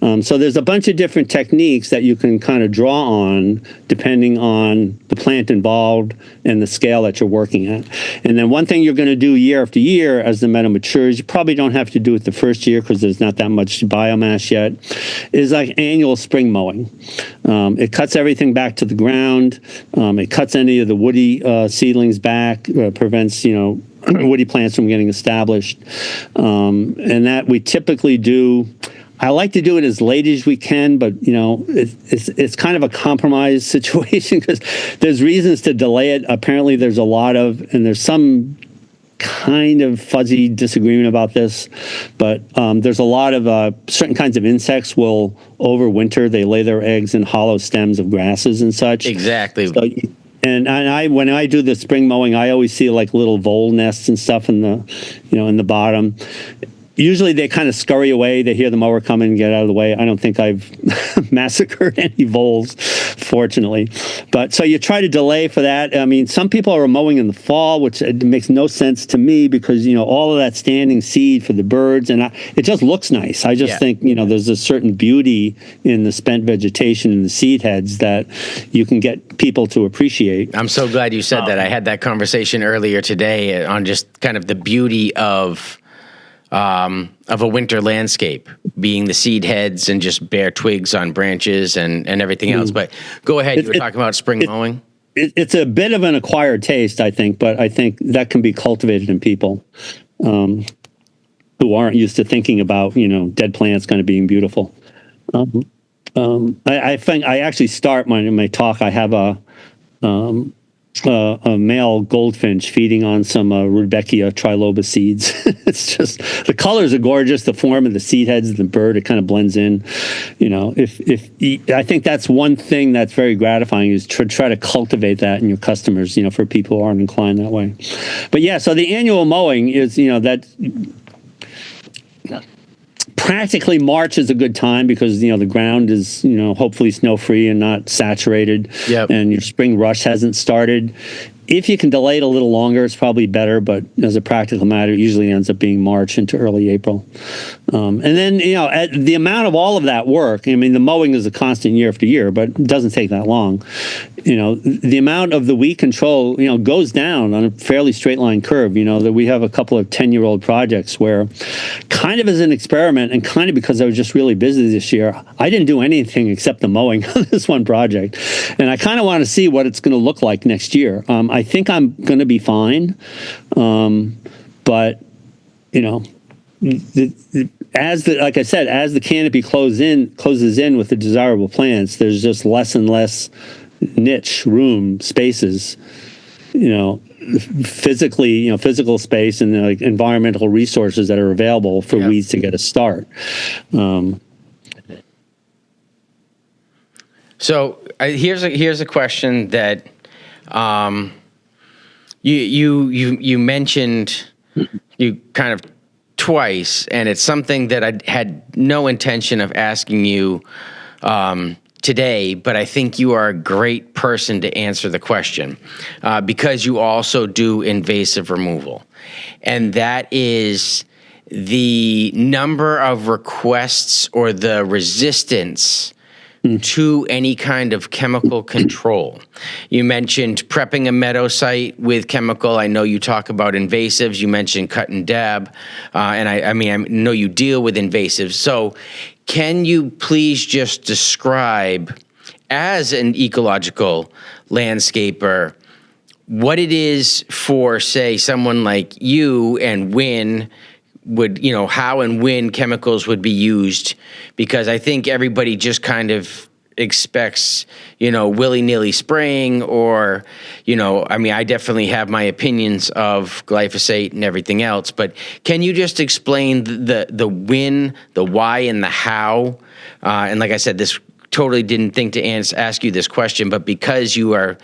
So there's a bunch of different techniques that you can kind of draw on depending on the plant involved and the scale that you're working at. And then one thing you're going to do year after year as the meadow matures, you probably don't have to do it the first year because there's not that much biomass yet, is like annual spring mowing. It cuts everything back to the ground. It cuts any of the woody seedlings back, prevents, woody plants from getting established. And that we typically do, I like to do it as late as we can, but it's kind of a compromise situation because there's reasons to delay it. Apparently, there's there's some kind of fuzzy disagreement about this, but there's a lot of certain kinds of insects will overwinter. They lay their eggs in hollow stems of grasses and such. Exactly. So, and when I do the spring mowing, I always see like little vole nests and stuff in the bottom. Usually they kind of scurry away. They hear the mower coming and get out of the way. I don't think I've massacred any voles, fortunately. But so you try to delay for that. I mean, some people are mowing in the fall, which makes no sense to me because, all of that standing seed for the birds, and it just looks nice. I just think, there's a certain beauty in the spent vegetation and the seed heads that you can get people to appreciate. I'm so glad you said that. I had that conversation earlier today on just kind of the beauty of a winter landscape being the seed heads and just bare twigs on branches and everything else. But go ahead. You were talking about spring mowing. It's a bit of an acquired taste, I think, but I think that can be cultivated in people who aren't used to thinking about, dead plants kind of being beautiful. I think I actually start my talk. I have a male goldfinch feeding on some Rudbeckia triloba seeds. It's just, the colors are gorgeous. The form of the seed heads of the bird, it kind of blends in. I think that's one thing that's very gratifying is to try to cultivate that in your customers, for people who aren't inclined that way. But yeah, so the annual mowing is, that practically March is a good time because, the ground is, hopefully snow-free and not saturated. Yep. And your spring rush hasn't started. If you can delay it a little longer, it's probably better. But as a practical matter, it usually ends up being March into early April. And then, the amount of all of that work, I mean, the mowing is a constant year after year, but it doesn't take that long. The amount of the weed control, goes down on a fairly straight line curve. That we have a couple of 10-year-old projects where kind of as an experiment and kind of because I was just really busy this year, I didn't do anything except the mowing on this one project. And I kind of want to see what it's going to look like next year. I think I'm going to be fine. But, like I said, as the canopy closes in with the desirable plants, there's just less and less niche room spaces, physically, physical space and like environmental resources that are available for weeds to get a start. So here's a question that you mentioned you kind of twice, and it's something that I had no intention of asking you today, but I think you are a great person to answer the question because you also do invasive removal. And that is the number of requests or the resistance to any kind of chemical control. You mentioned prepping a meadow site with chemical. I know you talk about invasives. You mentioned cut and dab. And I know you deal with invasives. So can you please just describe, as an ecological landscaper, what it is for, say, someone like you and when would, how and when chemicals would be used? Because I think everybody just kind of expects, willy-nilly spraying or, I definitely have my opinions of glyphosate and everything else, but can you just explain the when, the why, and the how? And like I said, this totally didn't think to ask you this question, but because you are,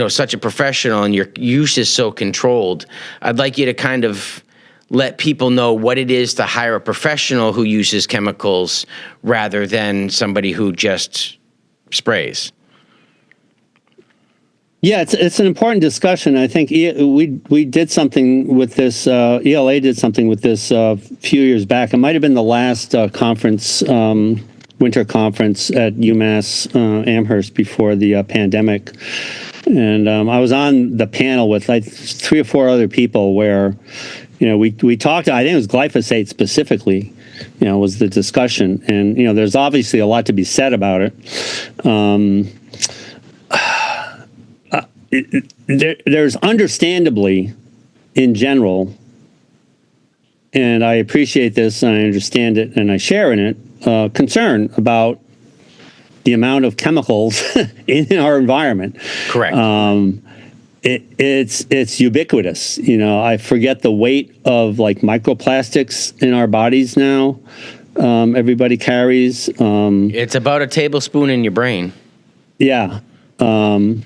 such a professional and your use is so controlled, I'd like you to kind of let people know what it is to hire a professional who uses chemicals rather than somebody who just sprays. Yeah, it's an important discussion. I think we did something with this. ELA did something with this a few years back. It might have been the last conference, winter conference at UMass Amherst before the pandemic. And I was on the panel with like 3 or 4 other people where, we talked, I think it was glyphosate specifically, was the discussion. And, there's obviously a lot to be said about it. There's understandably, in general, and I appreciate this and I understand it and I share in it, concern about the amount of chemicals in our environment. Correct. It's ubiquitous. I forget the weight of like microplastics in our bodies now. Everybody carries. It's about a tablespoon in your brain. Yeah. I'm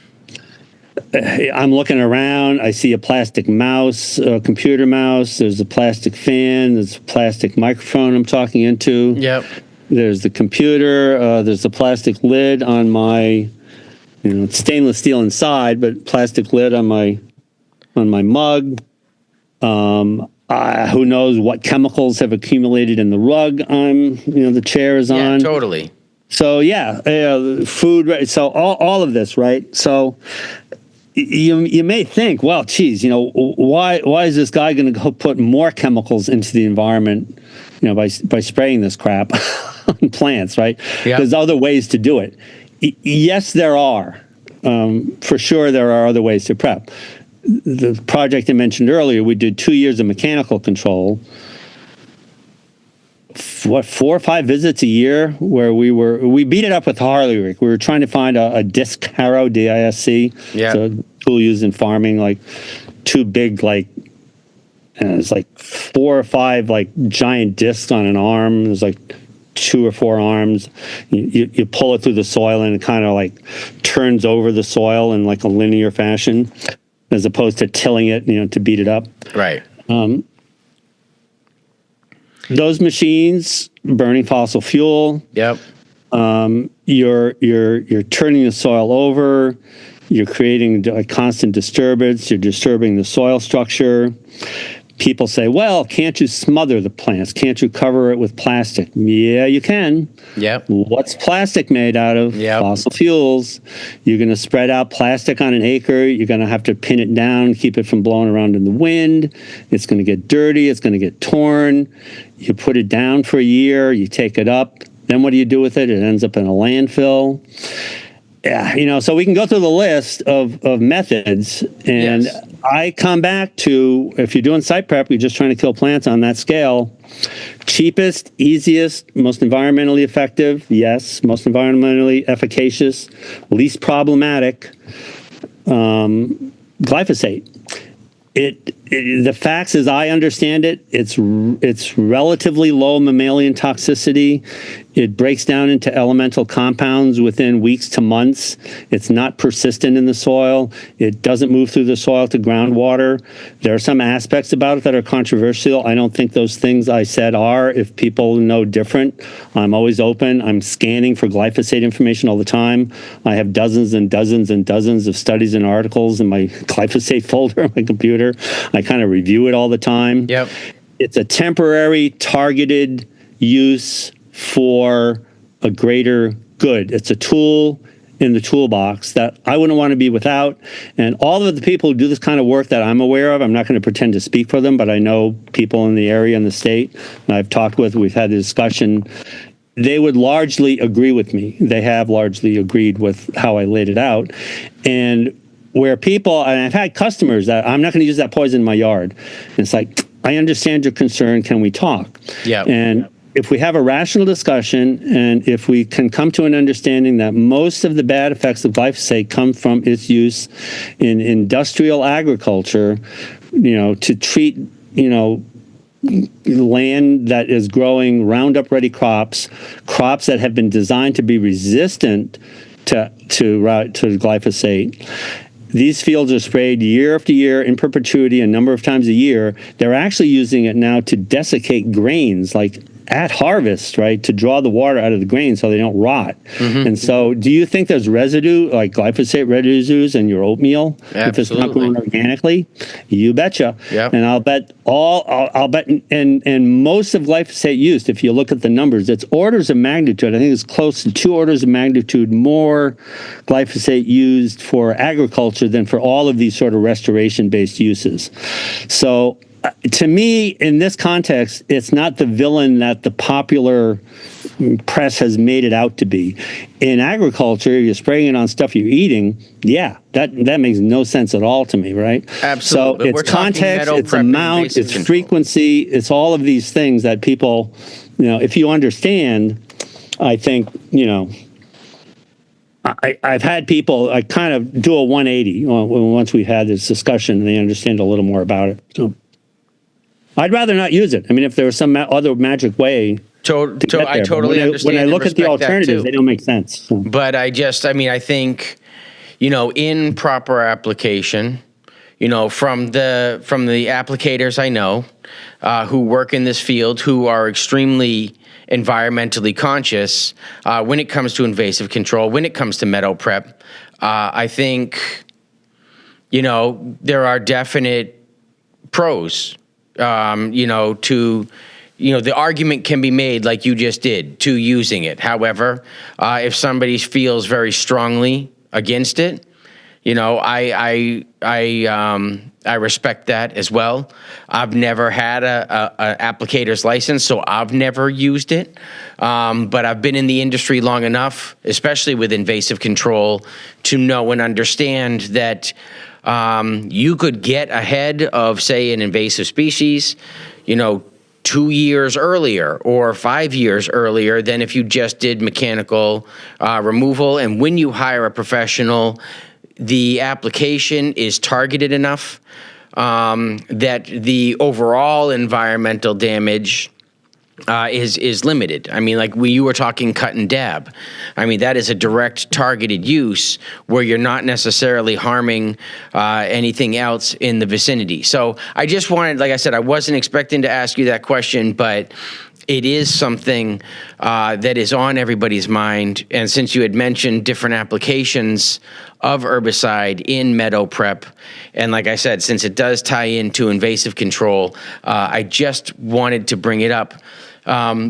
looking around. I see a plastic mouse, a computer mouse. There's a plastic fan. There's a plastic microphone I'm talking into. Yep. There's the computer. There's the plastic lid on my, it's stainless steel inside, but plastic lid on my mug. Who knows what chemicals have accumulated in the rug the chair is on. Yeah, totally. So food. So all of this, right? So you may think, well, geez, why is this guy going to go put more chemicals into the environment, by spraying this crap on plants, right? Yep. There's other ways to do it. Yes, there are. For sure, there are other ways to prep. The project I mentioned earlier, we did 2 years of mechanical control. 4 or 5 visits a year where we beat it up with Harley Rig. We were trying to find a disc harrow, DISC. Yeah. It's a tool used in farming, like 2 big, it's like 4 or 5 giant discs on an arm. There's 2 or 4 arms. You pull it through the soil and it kind of turns over the soil in a linear fashion, as opposed to tilling it, to beat it up. Right. Those machines burning fossil fuel. Yep. You're turning the soil over. You're creating a constant disturbance. You're disturbing the soil structure. People say, well, can't you smother the plants? Can't you cover it with plastic? Yeah, you can. Yep. What's plastic made out of? Yep. Fossil fuels. You're going to spread out plastic on an acre. You're going to have to pin it down, keep it from blowing around in the wind. It's going to get dirty. It's going to get torn. You put it down for a year. You take it up. Then what do you do with it? It ends up in a landfill. Yeah, so we can go through the list of methods, and Yes. I come back to, if you're doing site prep, you're just trying to kill plants on that scale. Cheapest, easiest, most environmentally effective, yes. Most environmentally efficacious, least problematic, glyphosate. The facts, as I understand it, it's relatively low mammalian toxicity. It breaks down into elemental compounds within weeks to months. It's not persistent in the soil. It doesn't move through the soil to groundwater. There are some aspects about it that are controversial. I don't think those things I said are. If people know different, I'm always open. I'm scanning for glyphosate information all the time. I have dozens and dozens and dozens of studies and articles in my glyphosate folder on my computer. I kind of review it all the time. Yep. It's a temporary, targeted use for a greater good. It's a tool in the toolbox that I wouldn't want to be without. And all of the people who do this kind of work that I'm aware of, I'm not going to pretend to speak for them, but I know people in the area and the state, and I've talked with, we've had a discussion. They would largely agree with me. They have largely agreed with how I laid it out. And where people, and I've had customers that I'm not going to use that poison in my yard. And it's like, I understand your concern. Can we talk? Yeah. And if we have a rational discussion, and if we can come to an understanding that most of the bad effects of glyphosate come from its use in industrial agriculture, to treat, land that is growing Roundup ready crops that have been designed to be resistant to glyphosate. These fields are sprayed year after year in perpetuity, a number of times a year. They're actually using it now to desiccate grains, at harvest, right, to draw the water out of the grains so they don't rot. Mm-hmm. And so do you think there's residue, like glyphosate residues in your oatmeal? Absolutely. If it's not grown organically? You betcha. Yep. And I'll bet and most of glyphosate used, if you look at the numbers, it's orders of magnitude. I think it's close to 2 orders of magnitude more glyphosate used for agriculture than for all of these sort of restoration-based uses. So to me, in this context, it's not the villain that the popular press has made it out to be. In agriculture, you're spraying it on stuff you're eating. Yeah, that makes no sense at all to me, right? Absolutely. So it's context, it's amount, it's control. frequency, it's all of these things that people, if you understand, I think, I've had people, I kind of do a 180 once we've had this discussion and they understand a little more about it. So I'd rather not use it. I mean, if there was some other magic way. I totally understand. When I look at the alternatives, they don't make sense. So. But I think, in proper application, from the applicators I know who work in this field, who are extremely environmentally conscious when it comes to invasive control, when it comes to meadow prep, I think, there are definite pros, to, the argument can be made like you just did to using it. However, if somebody feels very strongly against it, I respect that as well. I've never had a applicator's license, so I've never used it. But I've been in the industry long enough, especially with invasive control, to know and understand that you could get ahead of, say, an invasive species, 2 years earlier or 5 years earlier than if you just did mechanical removal. And when you hire a professional, the application is targeted enough that the overall environmental damage is limited. I mean, like when you were talking cut and dab, I mean, that is a direct targeted use where you're not necessarily harming anything else in the vicinity. So I just wanted, like I said, I wasn't expecting to ask you that question, but it is something that is on everybody's mind. And since you had mentioned different applications of herbicide in meadow prep, and like I said, since it does tie into invasive control, I just wanted to bring it up.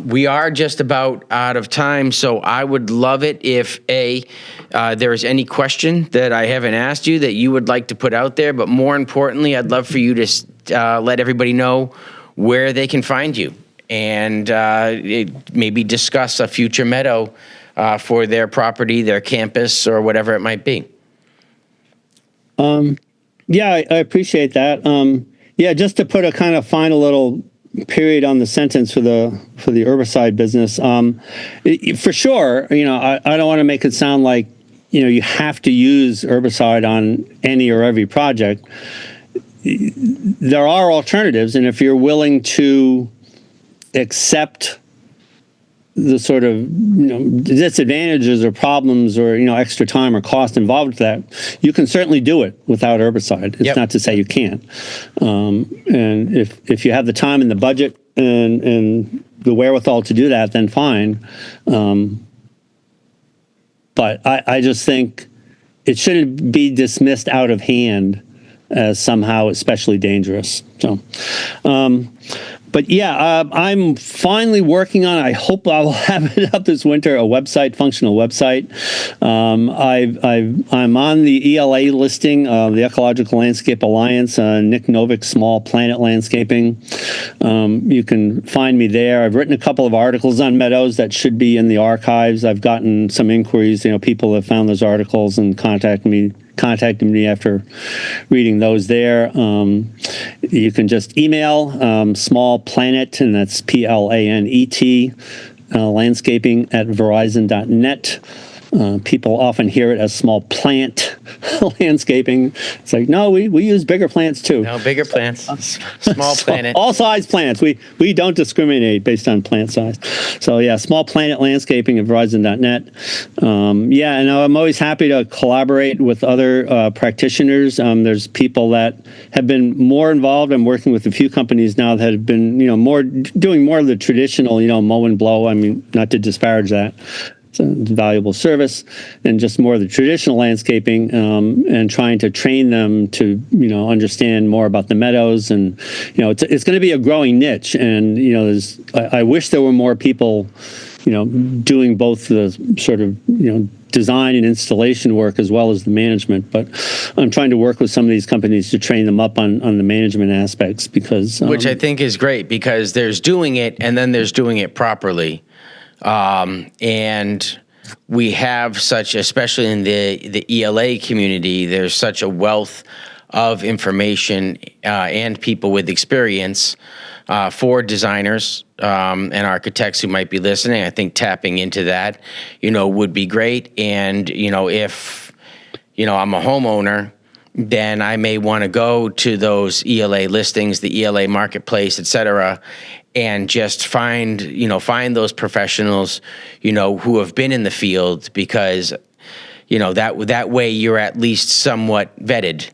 We are just about out of time, so I would love it if there is any question that I haven't asked you that you would like to put out there, but more importantly, I'd love for you to let everybody know where they can find you and maybe discuss a future meadow for their property, their campus, or whatever it might be. Yeah, I appreciate that. Just to put a kind of final little period on the sentence for the herbicide business. For sure, I don't want to make it sound like you have to use herbicide on any or every project. There are alternatives, and if you're willing to accept the sort of disadvantages or problems or extra time or cost involved with that, you can certainly do it without herbicide. It's not to say you can't. And if you have the time and the budget and the wherewithal to do that, then fine. But I just think it shouldn't be dismissed out of hand as somehow especially dangerous. So. But yeah, I'm finally working on, I hope I will have it up this winter, a functional website. I'm on the ELA listing of the Ecological Landscape Alliance, Nick Novick, Small Planet Landscaping. You can find me there. I've written a couple of articles on meadows that should be in the archives. I've gotten some inquiries, people have found those articles and contacted me after reading those there. You can just email Small Planet, and that's PLANET, landscaping at verizon.net. People often hear it as small plant landscaping. It's like, no, we use bigger plants too. No, bigger plants, small planet. All size plants. We don't discriminate based on plant size. So yeah, Small Planet Landscaping at verizon.net. And I'm always happy to collaborate with other practitioners. There's people that have been more involved. I'm working with a few companies now that have been, doing more of the traditional, mow and blow. I mean, not to disparage that. It's a valuable service, and just more of the traditional landscaping, and trying to train them to, understand more about the meadows. And, it's going to be a growing niche. And, I wish there were more people, doing both the sort of, design and installation work as well as the management. But I'm trying to work with some of these companies to train them up on the management aspects, because which I think is great, because there's doing it and then there's doing it properly. And we have such, especially in the ELA community, there's such a wealth of information and people with experience for designers and architects who might be listening. I think tapping into that, would be great. And, if, I'm a homeowner, then I may want to go to those ELA listings, the ELA marketplace, et cetera, and just find those professionals, who have been in the field, because, that way you're at least somewhat vetted.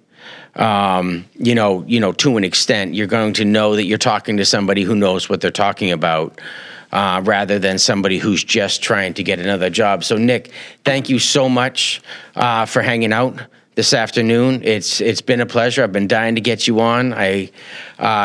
To an extent, you're going to know that you're talking to somebody who knows what they're talking about, rather than somebody who's just trying to get another job. So, Nick, thank you so much for hanging out this afternoon. It's been a pleasure. I've been dying to get you on.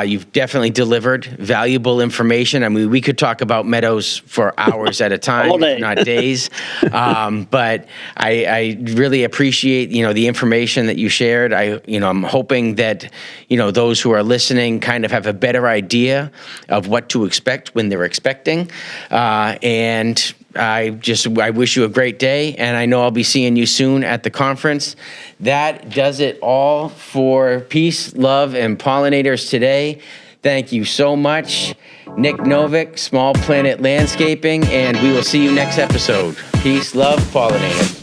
You've definitely delivered valuable information. I mean, we could talk about Meadows for hours at a time, All day. not days. But I really appreciate, the information that you shared. I'm hoping that, those who are listening kind of have a better idea of what to expect when they're expecting. And I wish you a great day, and I know I'll be seeing you soon at the conference. That does it all for Peace, Love, and Pollinators today. Thank you so much, Nick Novick, Small Planet Landscaping, and we will see you next episode. Peace, love, Pollinator.